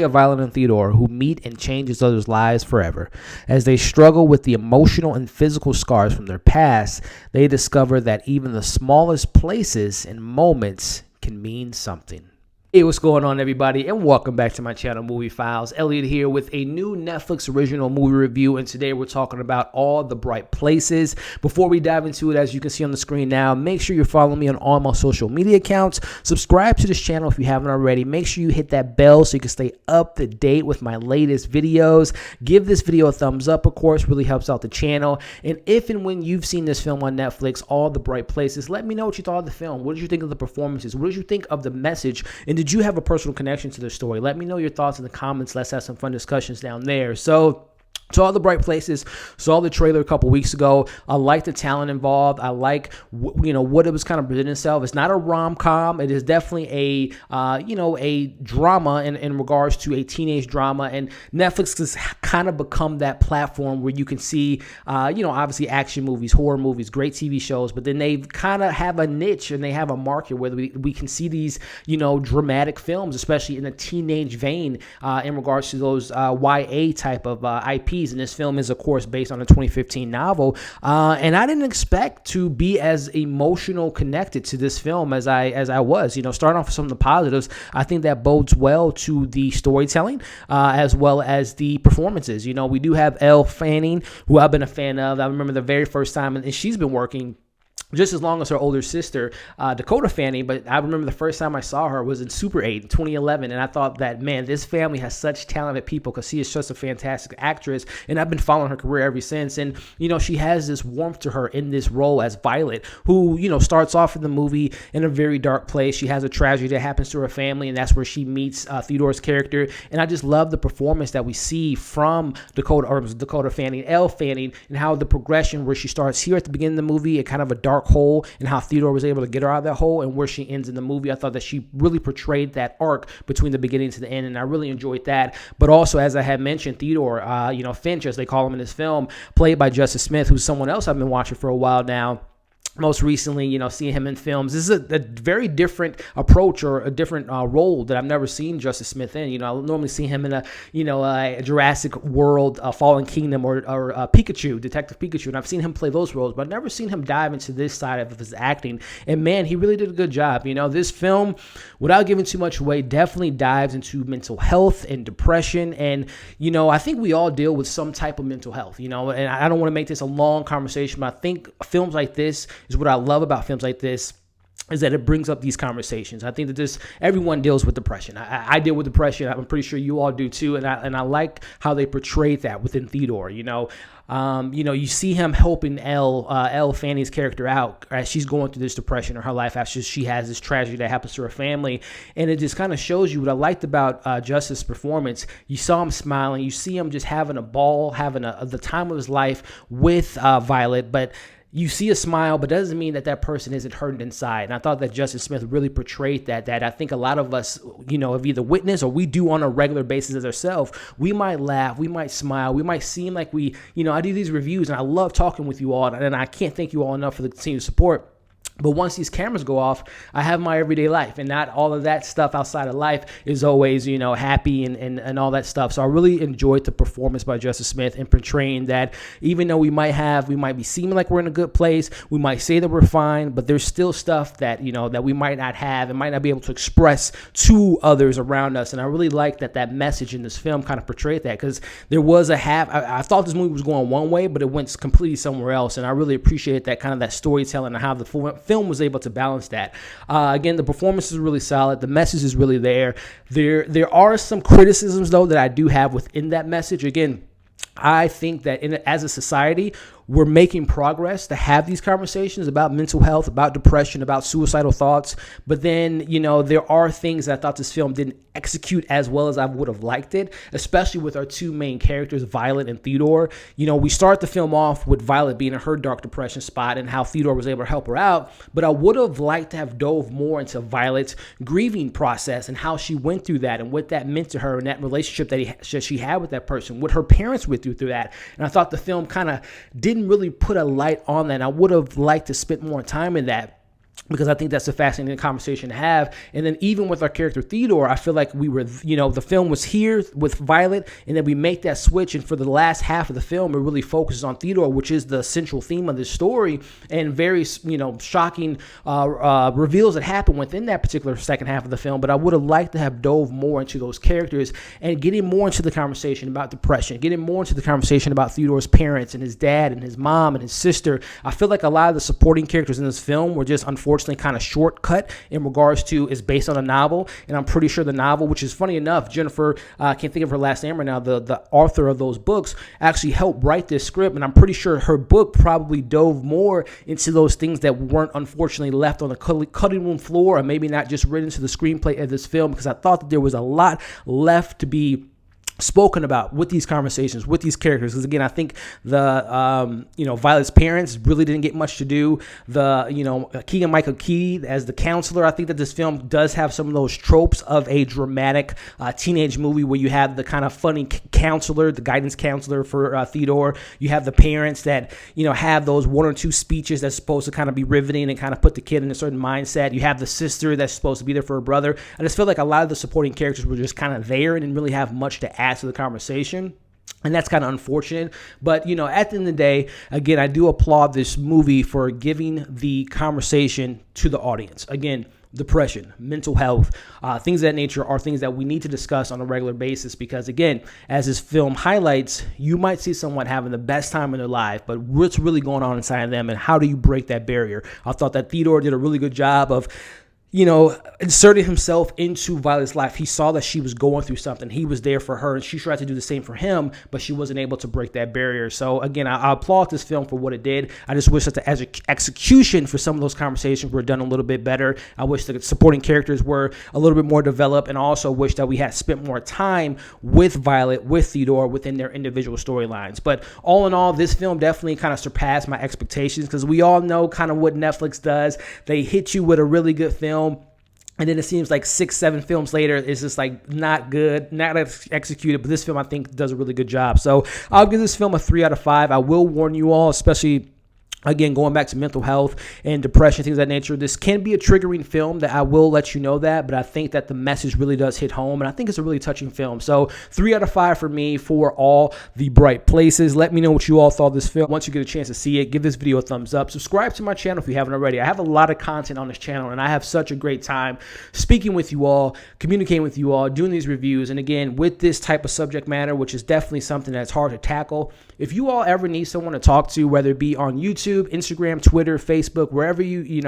of Violet and Theodore, who meet and change each other's lives forever. As they struggle with the emotional and physical scars from their past, they discover that even the smallest places and moments can mean something. Hey, what's going on, everybody, and welcome back to my channel, Movie Files. Elliot here with a new Netflix original movie review, and today we're talking about All the Bright Places. Before we dive into it, as you can see on the screen now, make sure you're following me on all my social media accounts. Subscribe to this channel if you haven't already. Make sure you hit that bell so you can stay up to date with my latest videos. Give this video a thumbs up, of course, really helps out the channel. And if and when you've seen this film on Netflix, All the Bright Places, let me know what you thought of the film. What did you think of the performances? What did you think of the message? And did you have a personal connection to the story? Let me know your thoughts in the comments. Let's have some fun discussions down there. So All the Bright Places, saw the trailer a couple weeks ago. I like the talent involved. I like what it was kind of presenting itself. It's not a rom-com. It is definitely a drama in regards to a teenage drama. And Netflix has kind of become that platform where you can see obviously action movies, horror movies, great TV shows, but then they kind of have a niche and they have a market where we can see these dramatic films, especially in a teenage vein in regards to those YA type of IPs. And this film is, of course, based on a 2015 novel. And I didn't expect to be as emotional connected to this film as I was. Starting off with some of the positives, I think that bodes well to the storytelling as well as the performances. We do have Elle Fanning, who I've been a fan of. I remember the very first time, and she's been working just as long as her older sister, Dakota Fanning. But I remember the first time I saw her was in Super 8 in 2011. And I thought that, man, this family has such talented people because she is just a fantastic actress. And I've been following her career ever since. And, she has this warmth to her in this role as Violet, who, starts off in the movie in a very dark place. She has a tragedy that happens to her family, and that's where she meets Theodore's character. And I just love the performance that we see from Dakota Fanning, Elle Fanning, and how the progression where she starts here at the beginning of the movie, at kind of a dark hole, and how Theodore was able to get her out of that hole, and where she ends in the movie. I thought that she really portrayed that arc between the beginning to the end, and I really enjoyed that. But also, as I had mentioned, Theodore, Finch, as they call him in this film, played by Justice Smith, who's someone else I've been watching for a while now. Most recently, seeing him in films. This is a very different approach, or a different role that I've never seen Justice Smith in. I normally see him in a Jurassic World, Fallen Kingdom, or Pikachu, Detective Pikachu, and I've seen him play those roles, but I've never seen him dive into this side of his acting. And man, he really did a good job. This film, without giving too much away, definitely dives into mental health and depression. And I think we all deal with some type of mental health. And I don't want to make this a long conversation, but I think films like this is what I love about films like this, is that it brings up these conversations. I think that everyone deals with depression. I deal with depression. I'm pretty sure you all do too. And I like how they portrayed that within Theodore. You see him helping Elle Fanning's character out as she's going through this depression in her life after she has this tragedy that happens to her family. And it just kind of shows you what I liked about Justice's performance. You saw him smiling. You see him just having a ball, having the time of his life with Violet. But you see a smile, but doesn't mean that person isn't hurting inside. And I thought that Justice Smith really portrayed that I think a lot of us, have either witnessed or we do on a regular basis as ourselves. We might laugh, we might smile, we might seem like I do these reviews and I love talking with you all, and I can't thank you all enough for the continued support. But once these cameras go off, I have my everyday life, and not all of that stuff outside of life is always, happy and all that stuff. So I really enjoyed the performance by Justice Smith in portraying that even though we might be seeming like we're in a good place, we might say that we're fine, but there's still stuff that, that we might not have and might not be able to express to others around us. And I really like that message in this film kind of portrayed that, because there was I thought this movie was going one way, but it went completely somewhere else. And I really appreciate that kind of that storytelling and how the film was able to balance that. Again, the performance is really solid. The message is really there. There are some criticisms, though, that I do have within that message. Again, I think that as a society, we're making progress to have these conversations about mental health, about depression, about suicidal thoughts. But then, there are things that I thought this film didn't execute as well as I would have liked it, especially with our two main characters, Violet and Theodore. We start the film off with Violet being in her dark depression spot and how Theodore was able to help her out. But I would have liked to have dove more into Violet's grieving process and how she went through that and what that meant to her and that relationship that she had with that person, what her parents went through that. And I thought the film kind of didn't really put a light on that. I would have liked to spend more time in that. because I think that's a fascinating conversation to have. And then even with our character Theodore, I feel like we were, the film was here with Violet, and then we make that switch. And for the last half of the film, it really focuses on Theodore, which is the central theme of this story, and very, shocking reveals that happen within that particular second half of the film. But I would have liked to have dove more into those characters and getting more into the conversation about depression, getting more into the conversation about Theodore's parents and his dad and his mom and his sister. I feel like a lot of the supporting characters in this film were just unfortunately kind of shortcut in regards to is based on a novel. And I'm pretty sure the novel, which is funny enough, Jennifer, I can't think of her last name right now, the author of those books actually helped write this script. And I'm pretty sure her book probably dove more into those things that weren't unfortunately left on the cutting room floor, or maybe not just written into the screenplay of this film, because I thought that there was a lot left to be spoken about with these conversations, with these characters. Because again, I think the Violet's parents really didn't get much to do. The Keegan-Michael Key as the counselor, I think that this film does have some of those tropes of a dramatic teenage movie where you have the kind of funny counselor, the guidance counselor for Theodore. You have the parents that have those one or two speeches that's supposed to kind of be riveting and kind of put the kid in a certain mindset. You have the sister that's supposed to be there for her brother. I just feel like a lot of the supporting characters were just kind of there and didn't really have much to add to the conversation. And that's kind of unfortunate. But, at the end of the day, again, I do applaud this movie for giving the conversation to the audience. Again, depression, mental health, things of that nature are things that we need to discuss on a regular basis, because again, as this film highlights, you might see someone having the best time in their life, but what's really going on inside of them and how do you break that barrier? I thought that Theodore did a really good job of inserting himself into Violet's life. He saw that she was going through something. He was there for her, and she tried to do the same for him, but she wasn't able to break that barrier. So again, I applaud this film for what it did. I just wish that the execution for some of those conversations were done a little bit better. I wish the supporting characters were a little bit more developed, and I also wish that we had spent more time with Violet, with Theodore, within their individual storylines. But all in all, this film definitely kind of surpassed my expectations, because we all know kind of what Netflix does. They hit you with a really good film, and then it seems like 6-7 films later, it's just like not good, not executed. But this film, I think, does a really good job. So I'll give this film a 3 out of 5. I will warn you all, especially, again, going back to mental health and depression, things of that nature, this can be a triggering film, that I will let you know that, but I think that the message really does hit home, and I think it's a really touching film. So 3 out of 5 for me for All the Bright Places. Let me know what you all thought of this film. Once you get a chance to see it, give this video a thumbs up. Subscribe to my channel if you haven't already. I have a lot of content on this channel, and I have such a great time speaking with you all, communicating with you all, doing these reviews. And again, with this type of subject matter, which is definitely something that's hard to tackle, if you all ever need someone to talk to, whether it be on YouTube, Instagram, Twitter, Facebook, wherever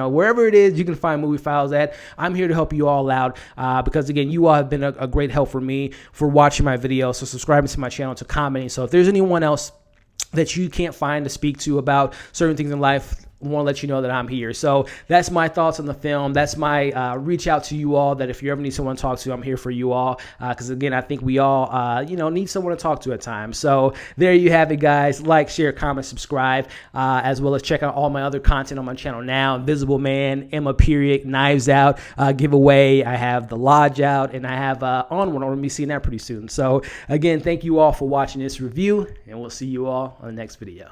wherever it is you can find movie files at, I'm here to help you all out, because again, you all have been a great help for me for watching my videos, so subscribing to my channel, to commenting. So if there's anyone else that you can't find to speak to about certain things in life, I want to let you know that I'm here. So that's my thoughts on the film. That's my reach out to you all, that if you ever need someone to talk to, I'm here for you all. Because again, I think we all, need someone to talk to at times. So there you have it, guys. Like, share, comment, subscribe, as well as check out all my other content on my channel now. Invisible Man, Emma Period, Knives Out giveaway. I have The Lodge out, and I have Onward. I'm going to be seeing that pretty soon. So again, thank you all for watching this review, and we'll see you all on the next video.